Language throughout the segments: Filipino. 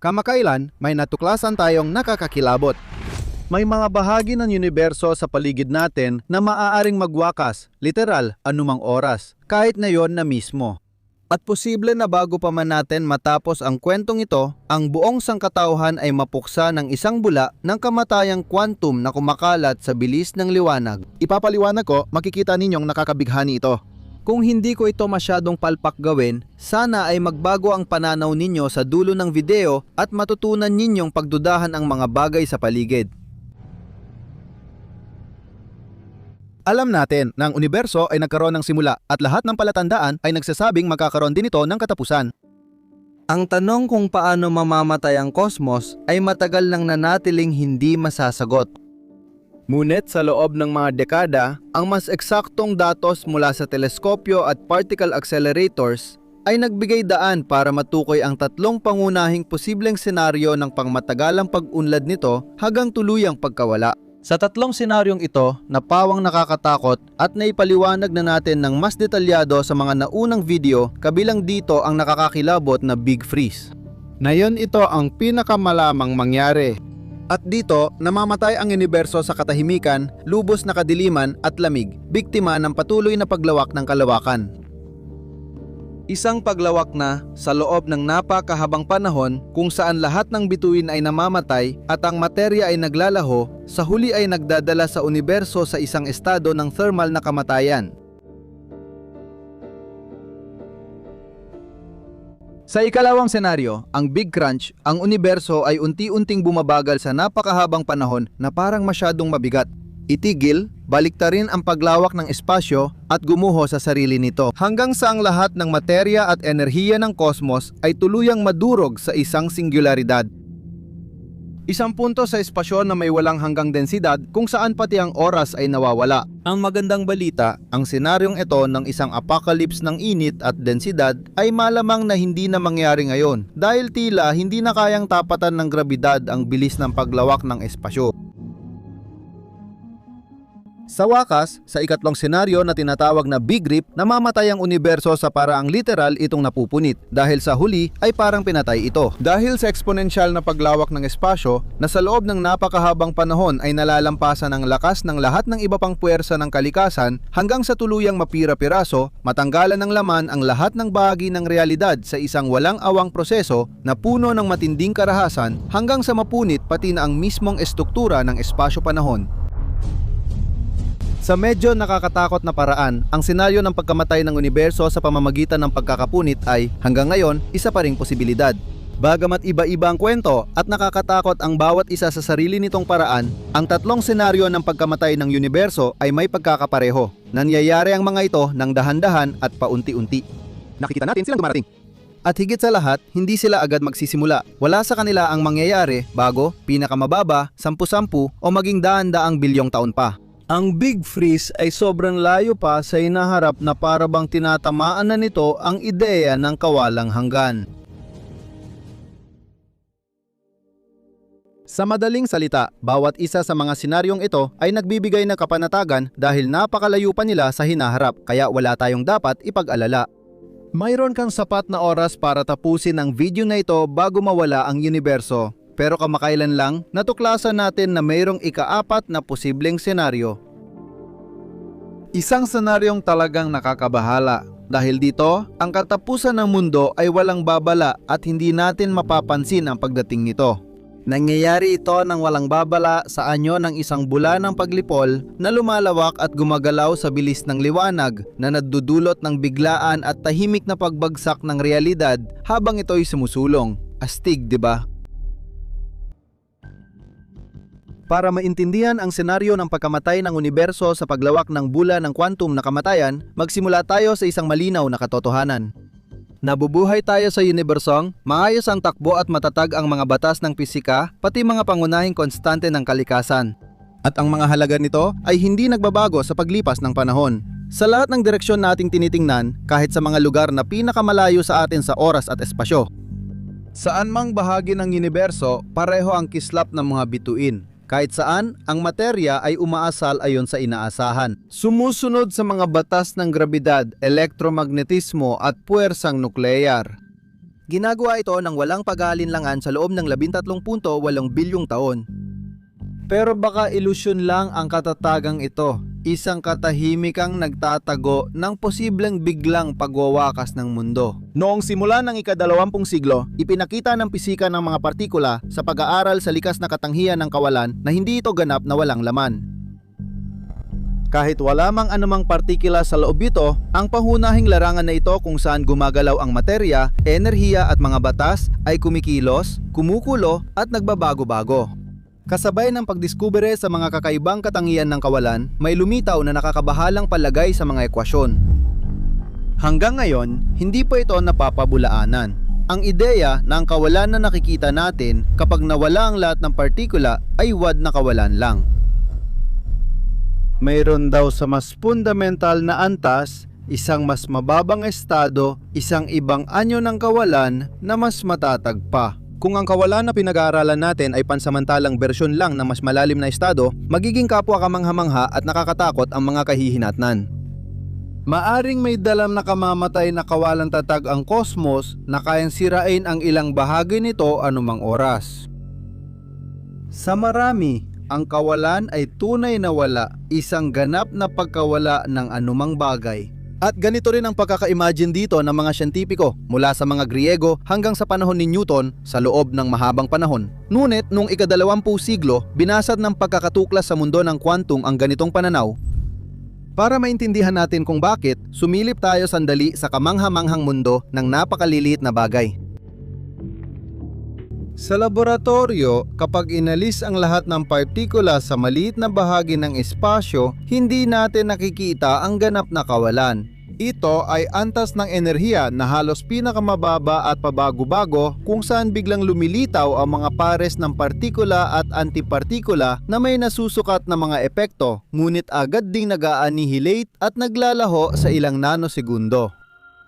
Kamakailan, may natuklasan tayong nakakakilabot. May mga bahagi ng universo sa paligid natin na maaaring magwakas, literal, anumang oras, kahit ngayon na mismo. At posible na bago pa man natin matapos ang kwentong ito, ang buong sangkatauhan ay mapuksa ng isang bula ng kamatayang quantum na kumakalat sa bilis ng liwanag. Ipapaliwanag ko, makikita ninyong nakakabighani ito. Kung hindi ko ito masyadong palpak gawin, sana ay magbago ang pananaw ninyo sa dulo ng video at matutunan ninyong pagdudahan ang mga bagay sa paligid. Alam natin na ang universo ay nagkaroon ng simula at lahat ng palatandaan ay nagsasabing magkakaroon din ito ng katapusan. Ang tanong kung paano mamamatay ang kosmos ay matagal nang nanatiling hindi masasagot. Ngunit sa loob ng mga dekada, ang mas eksaktong datos mula sa teleskopyo at particle accelerators ay nagbigay daan para matukoy ang tatlong pangunahing posibleng senaryo ng pangmatagalang pag-unlad nito hanggang tuluyang pagkawala. Sa tatlong senaryong ito, napawang nakakatakot at naipaliwanag na natin ng mas detalyado sa mga naunang video, kabilang dito ang nakakakilabot na Big Freeze. Ngayon ito ang pinakamalamang mangyari. At dito, namamatay ang universo sa katahimikan, lubos na kadiliman at lamig, biktima ng patuloy na paglawak ng kalawakan. Isang paglawak na sa loob ng napakahabang panahon kung saan lahat ng bituin ay namamatay at ang materya ay naglalaho, sa huli ay nagdadala sa universo sa isang estado ng thermal na kamatayan. Sa ikalawang senaryo, ang Big Crunch, ang universo ay unti-unting bumabagal sa napakahabang panahon na parang masyadong mabigat. Itigil, baliktarin ang paglawak ng espasyo at gumuho sa sarili nito hanggang sa ang lahat ng materya at enerhiya ng kosmos ay tuluyang madurog sa isang singularidad. Isang punto sa espasyo na may walang hanggang densidad kung saan pati ang oras ay nawawala. Ang magandang balita, ang senaryong ito ng isang apocalypse ng init at densidad ay malamang na hindi na mangyari ngayon dahil tila hindi na kayang tapatan ng grabidad ang bilis ng paglawak ng espasyo. Sa wakas, sa ikatlong senaryo na tinatawag na Big Rip, namamatay ang universo sa paraang literal itong napupunit dahil sa huli ay parang pinatay ito. Dahil sa eksponensyal na paglawak ng espasyo na sa loob ng napakahabang panahon ay nalalampasan ang lakas ng lahat ng iba pang puwersa ng kalikasan hanggang sa tuluyang mapira-piraso, matanggalan ng laman ang lahat ng bahagi ng realidad sa isang walang awang proseso na puno ng matinding karahasan hanggang sa mapunit pati na ang mismong estruktura ng espasyo-panahon. Sa medyo nakakatakot na paraan, ang senaryo ng pagkamatay ng universo sa pamamagitan ng pagkakapunit ay, hanggang ngayon, isa pa ring posibilidad. Bagamat iba-iba ang kwento at nakakatakot ang bawat isa sa sarili nitong paraan, ang tatlong senaryo ng pagkamatay ng universo ay may pagkakapareho. Nangyayari ang mga ito ng dahan-dahan at paunti-unti. Nakikita natin silang dumarating. At higit sa lahat, hindi sila agad magsisimula. Wala sa kanila ang mangyayari bago, pinakamababa, 10-10 o maging daan-daang bilyong taon pa. Ang Big Freeze ay sobrang layo pa sa hinaharap na para bang tinatamaan na nito ang ideya ng kawalang hanggan. Sa madaling salita, bawat isa sa mga senaryong ito ay nagbibigay ng kapanatagan dahil napakalayo pa nila sa hinaharap, kaya wala tayong dapat ipag-alala. Mayroon kang sapat na oras para tapusin ang video na ito bago mawala ang universo. Pero kamakailan lang, natuklasan natin na mayroong ika-4 na posibleng senaryo. Isang senaryong talagang nakakabahala. Dahil dito, ang katapusan ng mundo ay walang babala at hindi natin mapapansin ang pagdating nito. Nangyayari ito ng walang babala sa anyo ng isang bula ng paglipol na lumalawak at gumagalaw sa bilis ng liwanag na nagdudulot ng biglaan at tahimik na pagbagsak ng realidad habang ito'y sumusulong. Astig, di ba? Para maintindihan ang senaryo ng pagkamatay ng universo sa paglawak ng bula ng quantum na kamatayan, magsimula tayo sa isang malinaw na katotohanan. Nabubuhay tayo sa unibersong, maayos ang takbo at matatag ang mga batas ng pisika, pati mga pangunahing konstante ng kalikasan. At ang mga halaga nito ay hindi nagbabago sa paglipas ng panahon. Sa lahat ng direksyon nating tinitingnan, kahit sa mga lugar na pinakamalayo sa atin sa oras at espasyo. Saan mang bahagi ng universo, pareho ang kislap ng mga bituin. Kahit saan, ang materya ay umaasal ayon sa inaasahan. Sumusunod sa mga batas ng grabidad, elektromagnetismo at puwersang nukleyar. Ginagawa ito ng walang pag-aalinlangan sa loob ng 13.8 bilyong taon. Pero baka ilusyon lang ang katatagang ito, isang katahimikang nagtatago ng posibleng biglang pagwawakas ng mundo. Noong simula ng ika-20 siglo, ipinakita ng pisika ng mga partikula sa pag-aaral sa likas na katanghian ng kawalan na hindi ito ganap na walang laman. Kahit wala mang anumang partikula sa loob ito, ang pangunahing larangan na ito kung saan gumagalaw ang materya, enerhiya at mga batas ay kumikilos, kumukulo at nagbabago-bago. Kasabay ng pagdiskubre sa mga kakaibang katangian ng kawalan, may lumitaw na nakakabahalang palagay sa mga ekwasyon. Hanggang ngayon, hindi pa ito napapabulaanan. Ang ideya na ang kawalan na nakikita natin kapag nawala ang lahat ng partikula ay wad na kawalan lang. Mayroon daw sa mas fundamental na antas, isang mas mababang estado, isang ibang anyo ng kawalan na mas matatag pa. Kung ang kawalan na pinag-aaralan natin ay pansamantalang bersyon lang ng mas malalim na estado, magiging kapwa kamangha-mangha at nakakatakot ang mga kahihinatnan. Maaring may dalam na kamamatay na kawalan tatag ang kosmos na kayang sirain ang ilang bahagi nito anumang oras. Sa marami, ang kawalan ay tunay na wala, isang ganap na pagkawala ng anumang bagay. At ganito rin ang pagkaka-imagine dito ng mga siyentipiko mula sa mga Griego hanggang sa panahon ni Newton sa loob ng mahabang panahon. Ngunit noong ika-20 siglo, binasad ng pagkakatuklas sa mundo ng quantum ang ganitong pananaw. Para maintindihan natin kung bakit, sumilip tayo sandali sa kamangha-manghang mundo ng napakaliliit na bagay. Sa laboratorio, kapag inalis ang lahat ng partikula sa maliit na bahagi ng espasyo, hindi natin nakikita ang ganap na kawalan. Ito ay antas ng enerhiya na halos pinakamababa at pabago-bago kung saan biglang lumilitaw ang mga pares ng partikula at antipartikula na may nasusukat na mga epekto, ngunit agad ding nag-a-annihilate at naglalaho sa ilang nanosegundo.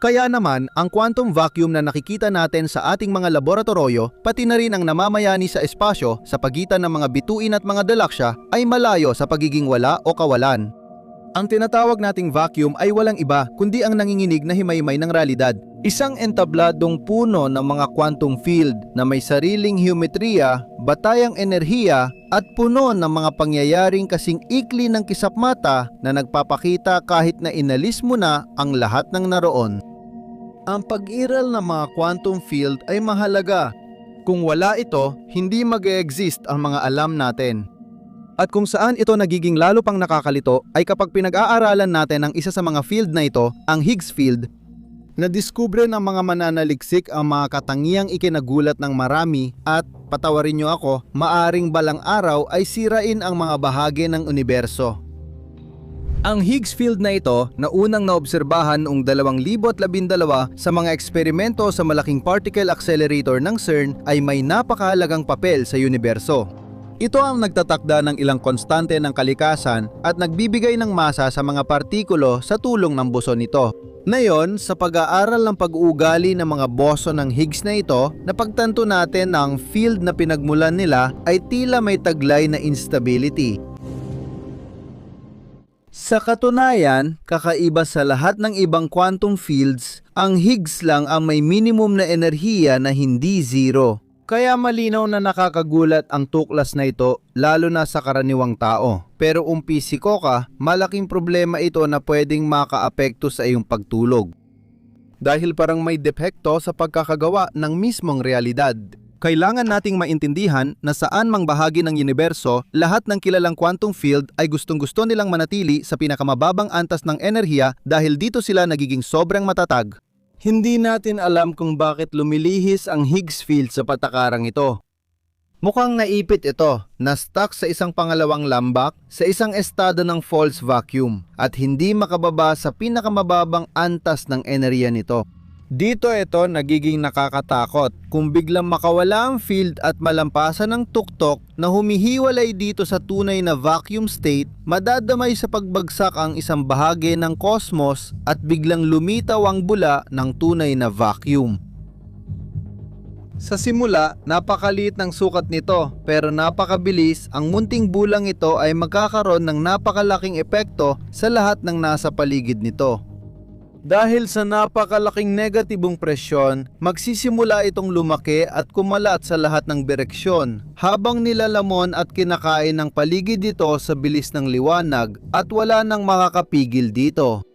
Kaya naman, ang quantum vacuum na nakikita natin sa ating mga laboratorio, pati na rin ang namamayani sa espasyo sa pagitan ng mga bituin at mga dalaksya ay malayo sa pagiging wala o kawalan. Ang tinatawag nating vacuum ay walang iba kundi ang nanginginig na himaymay ng realidad. Isang entabladong puno ng mga quantum field na may sariling geometriya, batayang enerhiya at puno ng mga pangyayaring kasing ikli ng kisap mata na nagpapakita kahit na inalis mo na ang lahat ng naroon. Ang pag-iral ng mga quantum field ay mahalaga. Kung wala ito, hindi mag-e-exist ang mga alam natin. At kung saan ito nagiging lalo pang nakakalito ay kapag pinag-aaralan natin ang isa sa mga field na ito, ang Higgs field. Nadiskubre ng mga mananaliksik ang mga katangiang ikinagulat ng marami at, patawarin niyo ako, maaring balang araw ay sirain ang mga bahagi ng universo. Ang Higgs field na ito na unang naobserbahan noong 2012 sa mga eksperimento sa malaking particle accelerator ng CERN ay may napakahalagang papel sa universo. Ito ang nagtatakda ng ilang konstante ng kalikasan at nagbibigay ng masa sa mga partikulo sa tulong ng boson nito. Ngayon, sa pag-aaral ng pag-uugali ng mga boson ng Higgs na ito, napagtanto natin na ang field na pinagmulan nila ay tila may taglay na instability. Sa katunayan, kakaiba sa lahat ng ibang quantum fields, ang Higgs lang ang may minimum na enerhiya na hindi zero. Kaya malinaw na nakakagulat ang tuklas na ito lalo na sa karaniwang tao. Pero kung pisiko ka, malaking problema ito na pwedeng makaapekto sa iyong pagtulog. Dahil parang may depekto sa pagkakagawa ng mismong realidad. Kailangan nating maintindihan na saan mang bahagi ng universo, lahat ng kilalang quantum field ay gustong-gusto nilang manatili sa pinakamababang antas ng enerhiya dahil dito sila nagiging sobrang matatag. Hindi natin alam kung bakit lumilihis ang Higgs field sa patakarang ito. Mukhang naipit ito, na-stuck sa isang pangalawang lambak sa isang estado ng false vacuum at hindi makababa sa pinakamababang antas ng enerhiya nito. Dito ito nagiging nakakatakot kung biglang makawala ang field at malampasan ng tuktok na humihiwalay dito sa tunay na vacuum state, madadamay sa pagbagsak ang isang bahagi ng cosmos at biglang lumitaw ang bula ng tunay na vacuum. Sa simula, napakaliit ng sukat nito pero napakabilis, ang munting bulang ito ay magkakaroon ng napakalaking epekto sa lahat ng nasa paligid nito. Dahil sa napakalaking negatibong presyon, magsisimula itong lumaki at kumalat sa lahat ng direksyon, habang nilalamon at kinakain ng paligid dito sa bilis ng liwanag at wala nang makakapigil dito.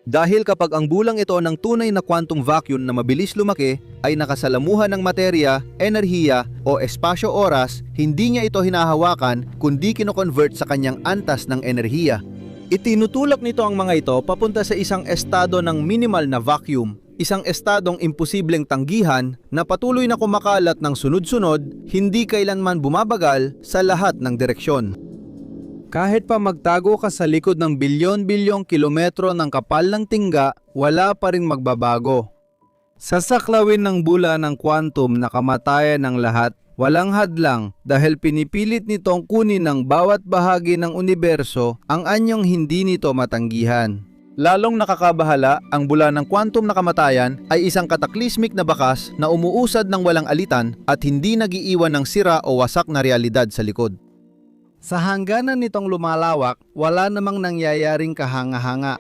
Dahil kapag ang bulang ito ng tunay na quantum vacuum na mabilis lumaki ay nakasalamuhan ng materya, enerhiya o espasyo-oras, hindi niya ito hinahawakan kundi kino-convert sa kanyang antas ng enerhiya. Itinutulak nito ang mga ito papunta sa isang estado ng minimal na vacuum, isang estadong imposibleng tanggihan na patuloy na kumakalat ng sunod-sunod, hindi kailanman bumabagal sa lahat ng direksyon. Kahit pa magtago ka sa likod ng bilyon-bilyong kilometro ng kapal ng tingga, wala pa ring magbabago. Sasaklawin ng bula ng quantum na kamatayan ng lahat, walang hadlang dahil pinipilit nitong kunin ng bawat bahagi ng universo ang anyong hindi nito matanggihan. Lalong nakakabahala, ang bula ng quantum na kamatayan ay isang kataklismik na bakas na umuusad ng walang alitan at hindi nagiiwan ng sira o wasak na realidad sa likod. Sa hangganan nitong lumalawak, wala namang nangyayaring kahanga-hanga.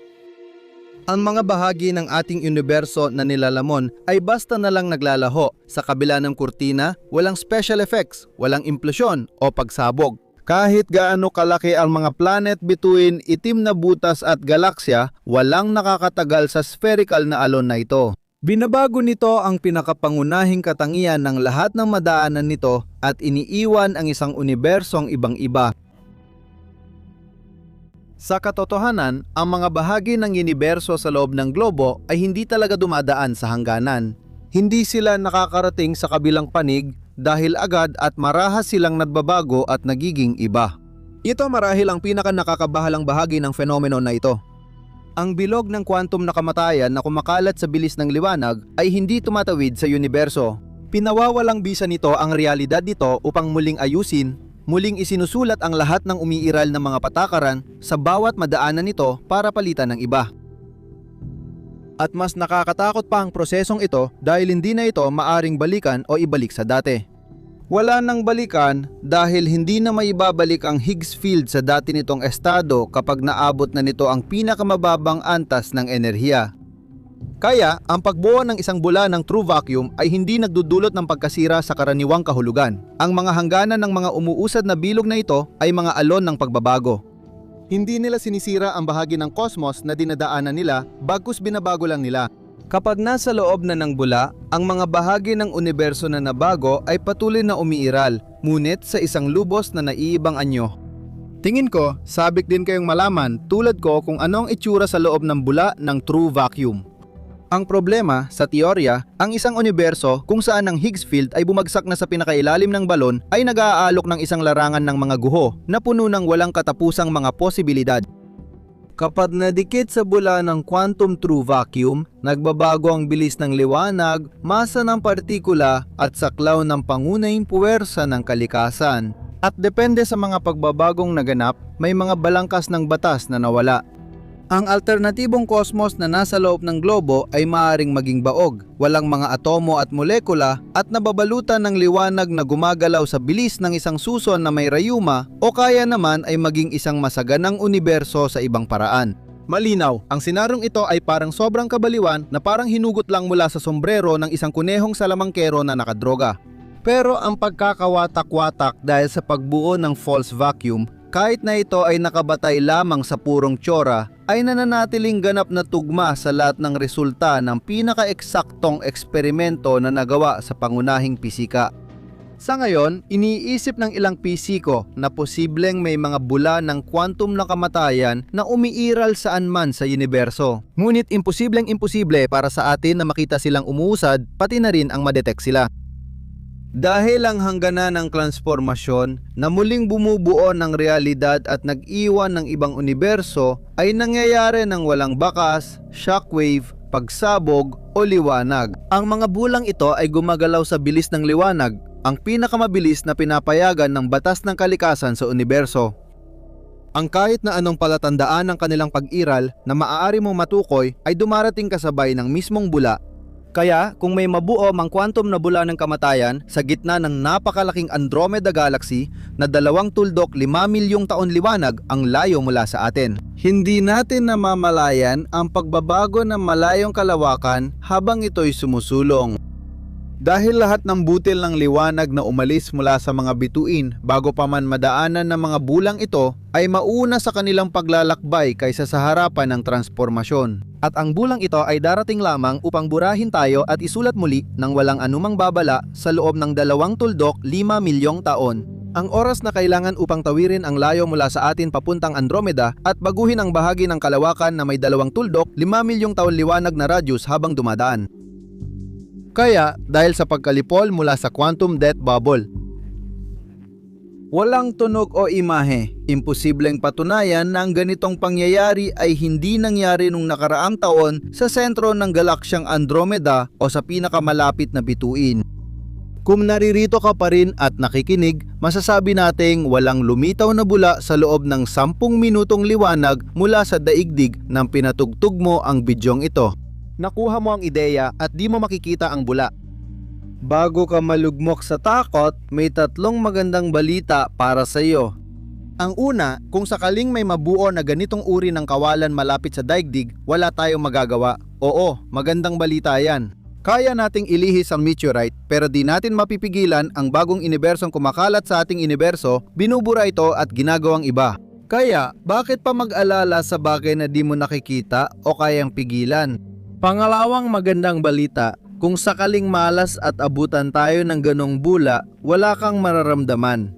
Ang mga bahagi ng ating universo na nilalamon ay basta na lang naglalaho. Sa kabila ng kurtina, walang special effects, walang implosyon o pagsabog. Kahit gaano kalaki ang mga planet between itim na butas at galaksya, walang nakakatagal sa spherical na alon na ito. Binabago nito ang pinakapangunahing katangian ng lahat ng madaanan nito at iniiwan ang isang unibersong ibang-iba. Sa katotohanan, ang mga bahagi ng universo sa loob ng globo ay hindi talaga dumadaan sa hangganan. Hindi sila nakakarating sa kabilang panig dahil agad at marahas silang nagbabago at nagiging iba. Ito marahil ang pinaka-nakakabahalang bahagi ng fenomeno na ito. Ang bilog ng quantum na kamatayan na kumakalat sa bilis ng liwanag ay hindi tumatawid sa universo. Pinawawalang bisa nito ang realidad nito upang muling ayusin, muling isinusulat ang lahat ng umiiral na mga patakaran sa bawat madaanan nito para palitan ng iba. At mas nakakatakot pa ang prosesong ito dahil hindi na ito maaring balikan o ibalik sa dati. Wala nang balikan dahil hindi na maibabalik ang Higgs field sa dati nitong estado kapag naabot na nito ang pinakamababang antas ng enerhiya. Kaya, ang pagbuo ng isang bula ng true vacuum ay hindi nagdudulot ng pagkasira sa karaniwang kahulugan. Ang mga hangganan ng mga umuusad na bilog na ito ay mga alon ng pagbabago. Hindi nila sinisira ang bahagi ng cosmos na dinadaanan nila, bagkus binabago lang nila. Kapag nasa loob na ng bula, ang mga bahagi ng universo na nabago ay patuloy na umiiral, ngunit sa isang lubos na naiibang anyo. Tingin ko, sabik din kayong malaman tulad ko kung anong itsura sa loob ng bula ng true vacuum. Ang problema, sa teorya, ang isang universo kung saan ang Higgs field ay bumagsak na sa pinakailalim ng balon ay nag-aalok ng isang larangan ng mga guho na puno ng walang katapusang mga posibilidad. Kapag nadikit sa bula ng quantum true vacuum, nagbabago ang bilis ng liwanag, masa ng partikula at saklaw ng pangunahing puwersa ng kalikasan. At depende sa mga pagbabagong naganap, may mga balangkas ng batas na nawala. Ang alternatibong kosmos na nasa loob ng globo ay maaaring maging baog, walang mga atomo at molekula at nababalutan ng liwanag na gumagalaw sa bilis ng isang suson na may rayuma o kaya naman ay maging isang masaganang universo sa ibang paraan. Malinaw, ang senarong ito ay parang sobrang kabaliwan na parang hinugot lang mula sa sombrero ng isang kunehong salamangkero na nakadroga. Pero ang pagkakawatak-watak dahil sa pagbuo ng false vacuum, kahit na ito ay nakabatay lamang sa purong tsura, ay nananatiling ganap na tugma sa lahat ng resulta ng pinaka-eksaktong eksperimento na nagawa sa pangunahing pisika. Sa ngayon, iniisip ng ilang pisiko na posibleng may mga bula ng quantum na kamatayan na umiiral saan man sa universo. Ngunit imposibleng-imposible para sa atin na makita silang umuusad, pati na rin ang madetect sila. Dahil ang hangganan ng transformasyon na muling bumubuo ng realidad at nag-iwan ng ibang universo ay nangyayari ng walang bakas, shockwave, pagsabog o liwanag. Ang mga bulang ito ay gumagalaw sa bilis ng liwanag, ang pinakamabilis na pinapayagan ng batas ng kalikasan sa universo. Ang kahit na anong palatandaan ng kanilang pag-iral na maaari mong matukoy ay dumarating kasabay ng mismong bula. Kaya kung may mabuo mang quantum na bula ng kamatayan sa gitna ng napakalaking Andromeda Galaxy, na 2 tuldok 5 milyong taon liwanag ang layo mula sa atin. Hindi natin namamalayan ang pagbabago ng malayong kalawakan habang ito'y sumusulong. Dahil lahat ng butil ng liwanag na umalis mula sa mga bituin bago pa man madaanan ng mga bulang ito ay mauna sa kanilang paglalakbay kaysa sa harapan ng transformasyon. At ang bulang ito ay darating lamang upang burahin tayo at isulat muli ng walang anumang babala sa loob ng 2 tuldok 5 milyong taon. Ang oras na kailangan upang tawirin ang layo mula sa atin papuntang Andromeda at baguhin ang bahagi ng kalawakan na may 2 tuldok 5 milyong taon liwanag na radius habang dumadaan. Kaya dahil sa pagkalipol mula sa quantum death bubble, walang tunog o imahe, imposibleng patunayan na ang ganitong pangyayari ay hindi nangyari nung nakaraang taon sa sentro ng galaksyang Andromeda o sa pinakamalapit na bituin. Kung naririto ka pa rin at nakikinig, masasabi nating walang lumitaw na bula sa loob ng 10 minutong liwanag mula sa daigdig nang pinatugtog mo ang bidyong ito. Nakuha mo ang ideya at di mo makikita ang bula. Bago ka malugmok sa takot, may 3 magandang balita para sa iyo. Ang una, kung sakaling may mabuo na ganitong uri ng kawalan malapit sa daigdig, wala tayong magagawa. Oo, magandang balita yan. Kaya nating ilihis ang meteorite pero di natin mapipigilan ang bagong unibersong kumakalat sa ating universo, binubura ito at ginagawang iba. Kaya, bakit pa mag-alala sa bagay na di mo nakikita o kayang pigilan? Pangalawang magandang balita, kung sakaling malas at abutan tayo ng ganong bula, wala kang mararamdaman.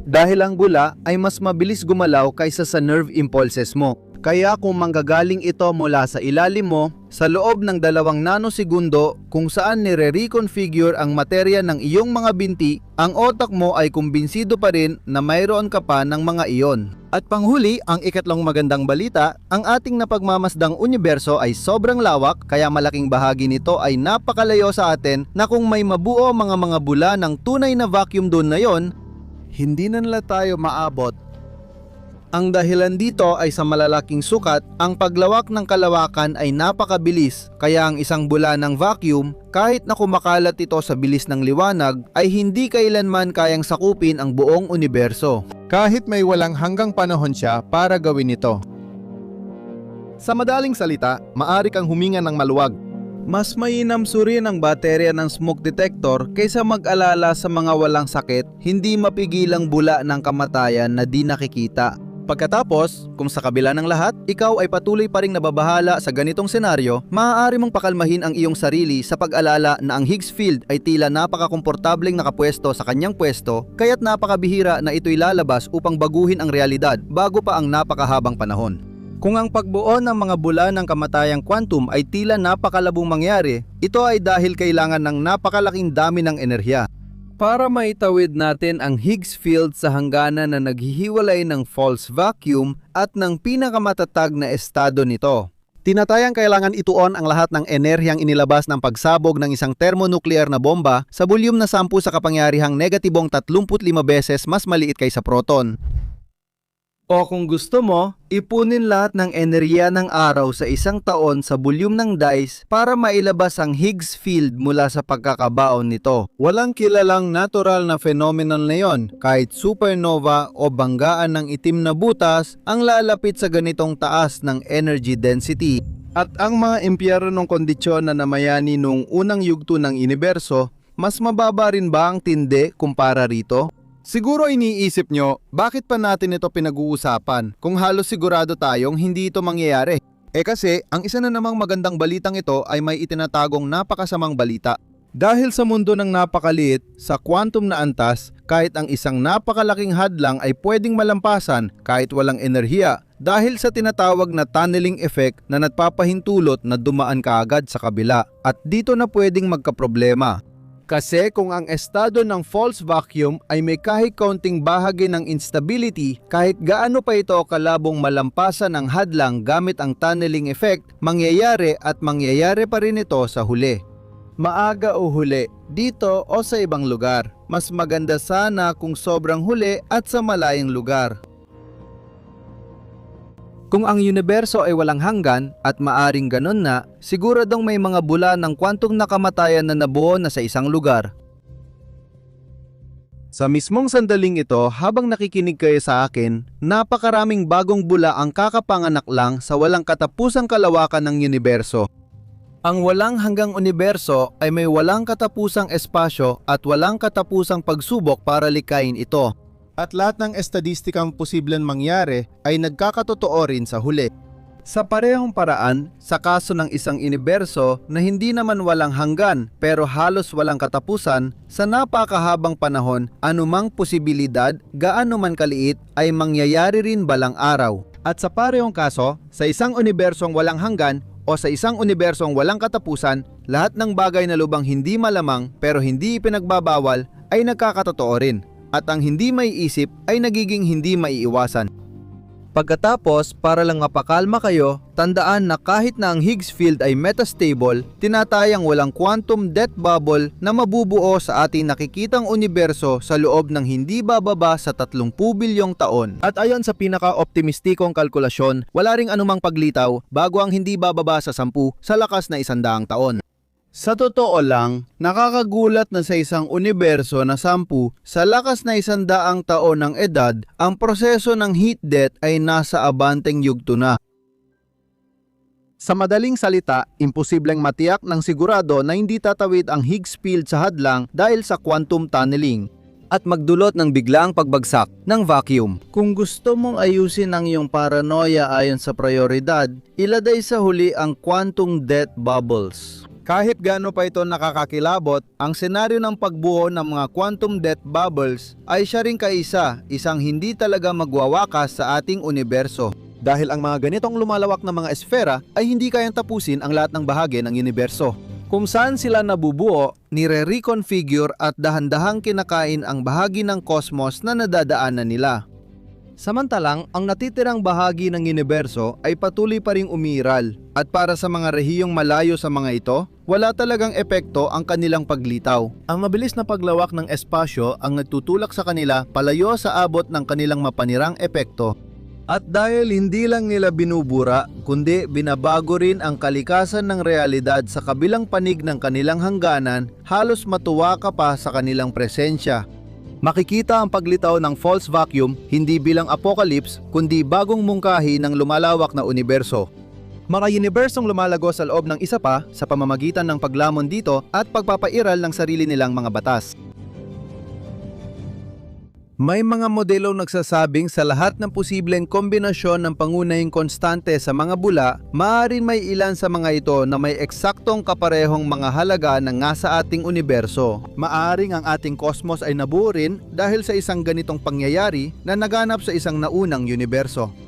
Dahil ang bula ay mas mabilis gumalaw kaysa sa nerve impulses mo. Kaya kung manggagaling ito mula sa ilalim mo, sa loob ng 2 nanosegundo kung saan nire-reconfigure ang materya ng iyong mga binti, ang otak mo ay kumbinsido pa rin na mayroon ka pa ng mga iyon. At panghuli, ang ikatlong magandang balita, ang ating napagmamasdang universo ay sobrang lawak kaya malaking bahagi nito ay napakalayo sa atin na kung may mabuo mga bula ng tunay na vacuum doon na yon, hindi na nila tayo maabot. Ang dahilan dito ay sa malalaking sukat, ang paglawak ng kalawakan ay napakabilis, kaya ang isang bula ng vacuum, kahit na kumakalat ito sa bilis ng liwanag, ay hindi kailanman kayang sakupin ang buong universo. Kahit may walang hanggang panahon siya para gawin ito. Sa madaling salita, maaari kang huminga ng maluwag. Mas mainam surin ang baterya ng smoke detector kaysa mag-alala sa mga walang sakit, hindi mapigilang bula ng kamatayan na di nakikita. Pagkatapos, kung sa kabila ng lahat, ikaw ay patuloy pa ring nababahala sa ganitong senaryo, maaari mong pakalmahin ang iyong sarili sa pag-alala na ang Higgs field ay tila napakakomportableng nakapwesto sa kanyang pwesto, kaya't napakabihira na ito'y lalabas upang baguhin ang realidad bago pa ang napakahabang panahon. Kung ang pagbuo ng mga bula ng kamatayang quantum ay tila napakalabong mangyari, ito ay dahil kailangan ng napakalaking dami ng enerhiya. Para maitawid natin ang Higgs field sa hangganan na naghihiwalay ng false vacuum at ng pinakamatatag na estado nito. Tinatayang kailangan ituon ang lahat ng enerhiyang inilabas ng pagsabog ng isang thermonuclear na bomba sa bulyum na 10 sa kapangyarihang negatibong 35 beses mas maliit kaysa proton. O kung gusto mo, ipunin lahat ng enerhiya ng araw sa isang taon sa bulyum ng dice para mailabas ang Higgs field mula sa pagkakabaon nito. Walang kilalang natural na phenomenon na yon, kahit supernova o banggaan ng itim na butas ang lalapit sa ganitong taas ng energy density. At ang mga impyernong kondisyon na namayani noong unang yugto ng universo, mas mababa rin ba ang tindi kumpara rito? Siguro iniisip nyo, bakit pa natin ito pinag-uusapan kung halos sigurado tayong hindi ito mangyayari? Kasi, ang isa na namang magandang balitang ito ay may itinatagong napakasamang balita. Dahil sa mundo ng napakaliit, sa quantum na antas, kahit ang isang napakalaking hadlang ay pwedeng malampasan kahit walang enerhiya dahil sa tinatawag na tunneling effect na nagpapahintulot na dumaan kaagad sa kabila. At dito na pwedeng magkaproblema. Kasi kung ang estado ng false vacuum ay may kahit kaunting bahagi ng instability, kahit gaano pa ito kalabong malampasan ng hadlang gamit ang tunneling effect, mangyayari pa rin ito sa huli. Maaga o huli, dito o sa ibang lugar. Mas maganda sana kung sobrang huli at sa malayong lugar. Kung ang universo ay walang hanggan at maaring ganon na, siguradong may mga bula ng kwantong nakamatayan na nabuo na sa isang lugar. Sa mismong sandaling ito, habang nakikinig kayo sa akin, napakaraming bagong bula ang kakapanganak lang sa walang katapusang kalawakan ng universo. Ang walang hanggang universo ay may walang katapusang espasyo at walang katapusang pagsubok para likayin ito. At lahat ng estadistikang posibleng mangyari ay nagkakatotoo rin sa huli. Sa parehong paraan, sa kaso ng isang universo na hindi naman walang hanggan pero halos walang katapusan, sa napakahabang panahon, anumang posibilidad, gaano man kaliit, ay mangyayari rin balang araw. At sa parehong kaso, sa isang unibersong walang hanggan o sa isang unibersong walang katapusan, lahat ng bagay na lubang hindi malamang pero hindi ipinagbabawal ay nagkakatotoo rin. At ang hindi maiisip ay nagiging hindi maiiwasan. Pagkatapos, para lang mapakalma kayo, tandaan na kahit na ang Higgs field ay metastable, tinatayang walang quantum death bubble na mabubuo sa ating nakikitang universo sa loob ng hindi bababa sa 30 bilyong taon. At ayon sa pinaka-optimistikong kalkulasyon, wala ring anumang paglitaw bago ang hindi bababa sa 10 sa lakas na 100 taon. Sa totoo lang, nakakagulat na sa isang universo na 10 sa lakas na 100 taon ng edad, ang proseso ng heat death ay nasa abanteng yugto na. Sa madaling salita, imposibleng matiyak ng sigurado na hindi tatawid ang Higgs field sa hadlang dahil sa quantum tunneling at magdulot ng biglaang pagbagsak ng vacuum. Kung gusto mong ayusin ang iyong paranoia ayon sa prioridad, ilagay sa huli ang quantum death bubbles. Kahit gaano pa ito nakakakilabot, ang senaryo ng pagbuo ng mga quantum death bubbles ay siya rin kaisa, isang hindi talaga magwawakas sa ating universo. Dahil ang mga ganitong lumalawak na mga esfera ay hindi kayang tapusin ang lahat ng bahagi ng universo. Kung saan sila nabubuo, nire-reconfigure at dahan-dahang kinakain ang bahagi ng cosmos na nadadaanan nila. Samantalang, ang natitirang bahagi ng universo ay patuloy pa ring umiiral at para sa mga rehiyong malayo sa mga ito, wala talagang epekto ang kanilang paglitaw. Ang mabilis na paglawak ng espasyo ang nagtutulak sa kanila palayo sa abot ng kanilang mapanirang epekto. At dahil hindi lang nila binubura, kundi binabago rin ang kalikasan ng realidad sa kabilang panig ng kanilang hangganan, halos matuwa ka pa sa kanilang presensya. Makikita ang paglitaw ng false vacuum hindi bilang apocalypse kundi bagong mungkahi ng lumalawak na universo. Mga unibersong lumalago sa loob ng isa pa sa pamamagitan ng paglamon dito at pagpapairal ng sarili nilang mga batas. May mga modelo nagsasabing sa lahat ng posibleng kombinasyon ng pangunahing konstante sa mga bula, maaaring may ilan sa mga ito na may eksaktong kaparehong mga halaga na nga sa ating universo. Maaaring ang ating kosmos ay nabuo rin dahil sa isang ganitong pangyayari na naganap sa isang naunang universo.